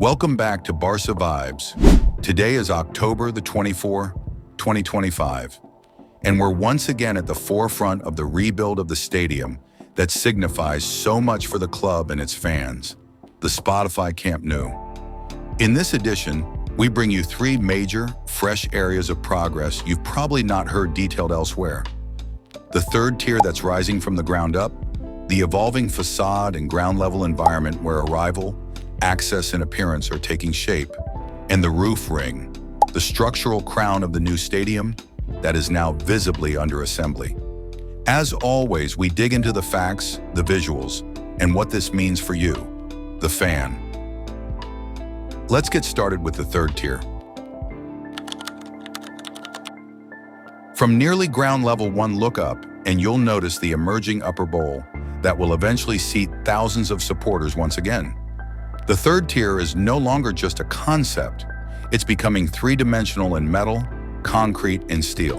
Welcome back to Barca Vibes. Today is October the 24th, 2025, and we're once again at the forefront of the rebuild of the stadium that signifies so much for the club and its fans, the Spotify Camp Nou. In this edition, we bring you three major, fresh areas of progress you've probably not heard detailed elsewhere. The third tier that's rising from the ground up, the evolving facade and ground-level environment where arrival, access, and appearance are taking shape, and the roof ring, the structural crown of the new stadium that is now visibly under assembly. As always, we dig into the facts, the visuals, and what this means for you, the fan. Let's get started with the third tier. From nearly ground level, one look up, and you'll notice the emerging upper bowl that will eventually seat thousands of supporters once again. The third tier is no longer just a concept, it's becoming three-dimensional in metal, concrete, and steel.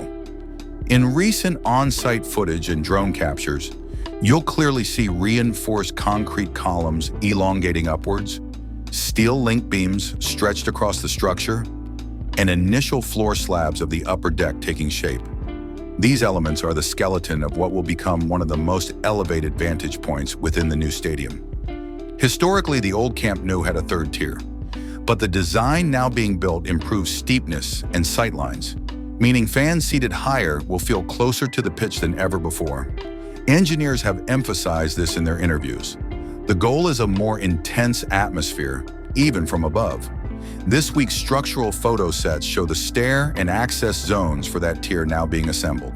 In recent on-site footage and drone captures, you'll clearly see reinforced concrete columns elongating upwards, steel link beams stretched across the structure, and initial floor slabs of the upper deck taking shape. These elements are the skeleton of what will become one of the most elevated vantage points within the new stadium. Historically, the old Camp Nou had a third tier, but the design now being built improves steepness and sightlines, meaning fans seated higher will feel closer to the pitch than ever before. Engineers have emphasized this in their interviews. The goal is a more intense atmosphere, even from above. This week's structural photo sets show the stair and access zones for that tier now being assembled.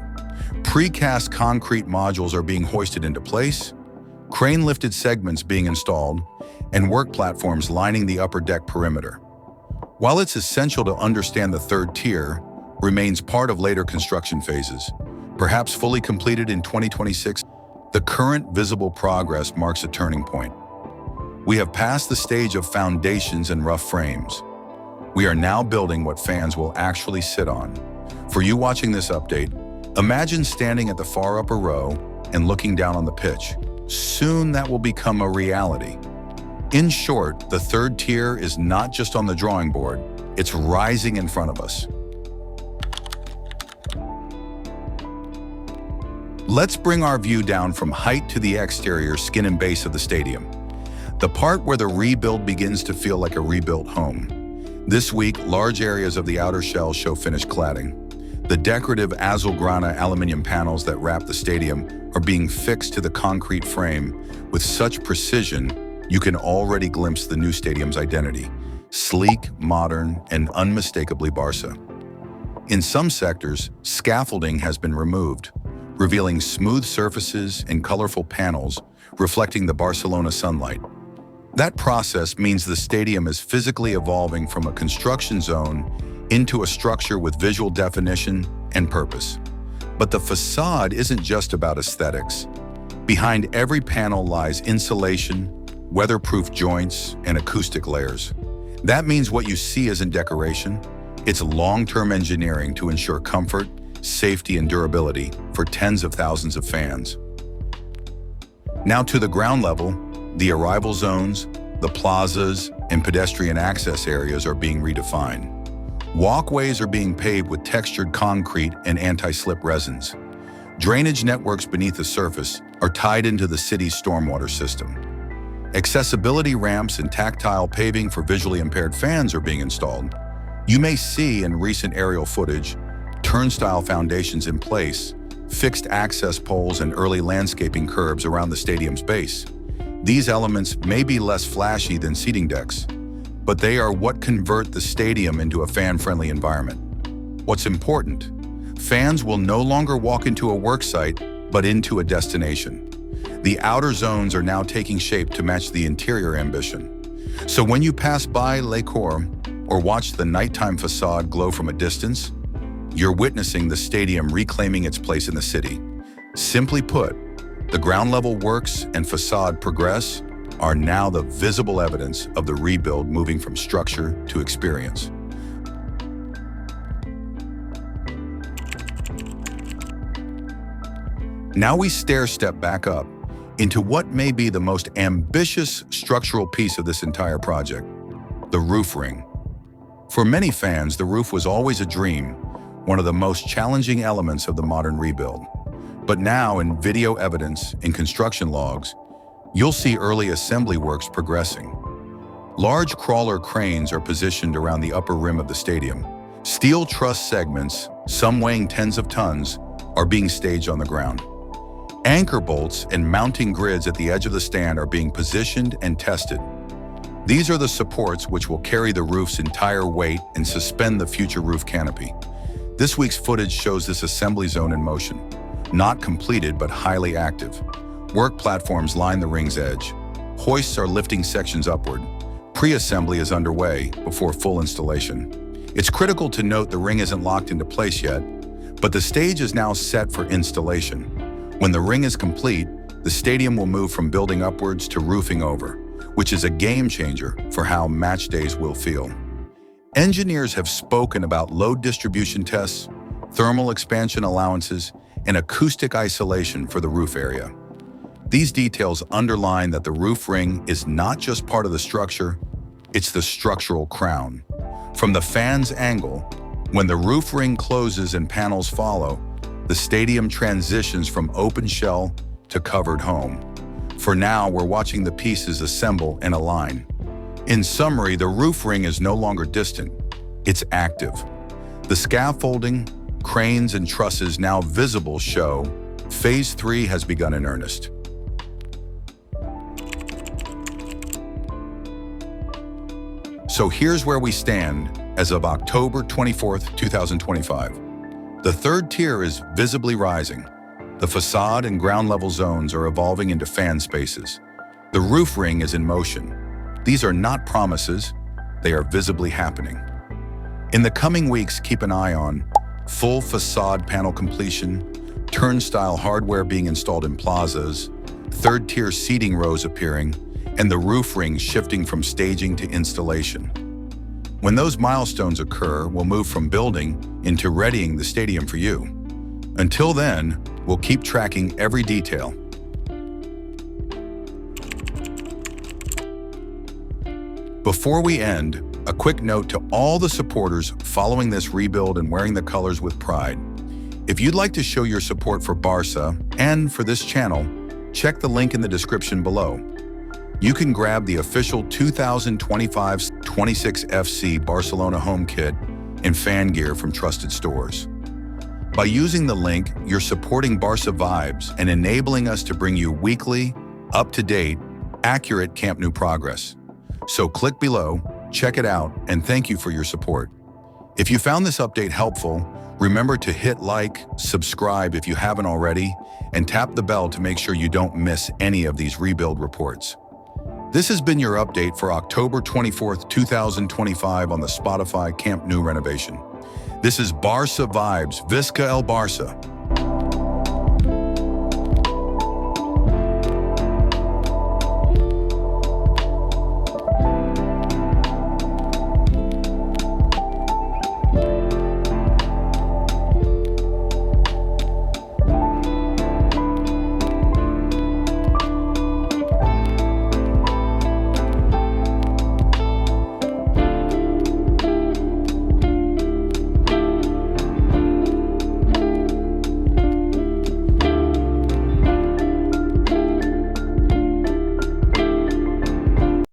Precast concrete modules are being hoisted into place, crane-lifted segments being installed, and work platforms lining the upper deck perimeter. While it's essential to understand the third tier remains part of later construction phases, perhaps fully completed in 2026, the current visible progress marks a turning point. We have passed the stage of foundations and rough frames. We are now building what fans will actually sit on. For you watching this update, imagine standing at the far upper row and looking down on the pitch. Soon that will become a reality. In short, the third tier is not just on the drawing board, it's rising in front of us. Let's bring our view down from height to the exterior skin and base of the stadium, the part where the rebuild begins to feel like a rebuilt home. This week, large areas of the outer shell show finished cladding. The decorative azulgrana aluminum panels that wrap the stadium are being fixed to the concrete frame with such precision you can already glimpse the new stadium's identity: sleek, modern, and unmistakably Barca. In some sectors, scaffolding has been removed, revealing smooth surfaces and colorful panels reflecting the Barcelona sunlight. That process means the stadium is physically evolving from a construction zone into a structure with visual definition and purpose. But the facade isn't just about aesthetics. Behind every panel lies insulation, weatherproof joints, and acoustic layers. That means what you see isn't decoration, it's long-term engineering to ensure comfort, safety, and durability for tens of thousands of fans. Now to the ground level, the arrival zones, the plazas, and pedestrian access areas are being redefined. Walkways are being paved with textured concrete and anti-slip resins. Drainage networks beneath the surface are tied into the city's stormwater system. Accessibility ramps and tactile paving for visually impaired fans are being installed. You may see in recent aerial footage turnstile foundations in place, fixed access poles, and early landscaping curbs around the stadium's base. These elements may be less flashy than seating decks, but they are what convert the stadium into a fan-friendly environment. What's important? Fans will no longer walk into a work site, but into a destination. The outer zones are now taking shape to match the interior ambition. So when you pass by Le Cour or watch the nighttime facade glow from a distance, you're witnessing the stadium reclaiming its place in the city. Simply put, the ground-level works and facade progress are now the visible evidence of the rebuild moving from structure to experience. Now we stair-step back up into what may be the most ambitious structural piece of this entire project: the roof ring. For many fans, the roof was always a dream, one of the most challenging elements of the modern rebuild. But now, in video evidence and construction logs, you'll see early assembly works progressing. Large crawler cranes are positioned around the upper rim of the stadium. Steel truss segments, some weighing tens of tons, are being staged on the ground. Anchor bolts and mounting grids at the edge of the stand are being positioned and tested. These are the supports which will carry the roof's entire weight and suspend the future roof canopy. This week's footage shows this assembly zone in motion. Not completed, but highly active. Work platforms line the ring's edge. Hoists are lifting sections upward. Pre-assembly is underway before full installation. It's critical to note the ring isn't locked into place yet, but the stage is now set for installation. When the ring is complete, the stadium will move from building upwards to roofing over, which is a game changer for how match days will feel. Engineers have spoken about load distribution tests, thermal expansion allowances, and acoustic isolation for the roof area. These details underline that the roof ring is not just part of the structure, it's the structural crown. From the fan's angle, when the roof ring closes and panels follow, the stadium transitions from open shell to covered home. For now, we're watching the pieces assemble and align. In summary, the roof ring is no longer distant, it's active. The scaffolding, cranes, and trusses now visible show Phase 3 has begun in earnest. So here's where we stand as of October 24th, 2025. The third tier is visibly rising. The facade and ground level zones are evolving into fan spaces. The roof ring is in motion. These are not promises, they are visibly happening. In the coming weeks, keep an eye on full facade panel completion, turnstile hardware being installed in plazas, third-tier seating rows appearing, and the roof ring shifting from staging to installation. When those milestones occur, we'll move from building into readying the stadium for you. Until then, we'll keep tracking every detail. Before we end, a quick note to all the supporters following this rebuild and wearing the colors with pride. If you'd like to show your support for Barça and for this channel, check the link in the description below. You can grab the official 2025-26 FC Barcelona home kit and fan gear from trusted stores. By using the link, you're supporting Barça vibes and enabling us to bring you weekly, up-to-date, accurate Camp Nou progress. So click below, check it out, and thank you for your support. If you found this update helpful, remember to hit like, subscribe if you haven't already, and tap the bell to make sure you don't miss any of these rebuild reports. This has been your update for October 24th, 2025 on the Spotify Camp Nou renovation. This is Barça Vibes, Visca el Barça.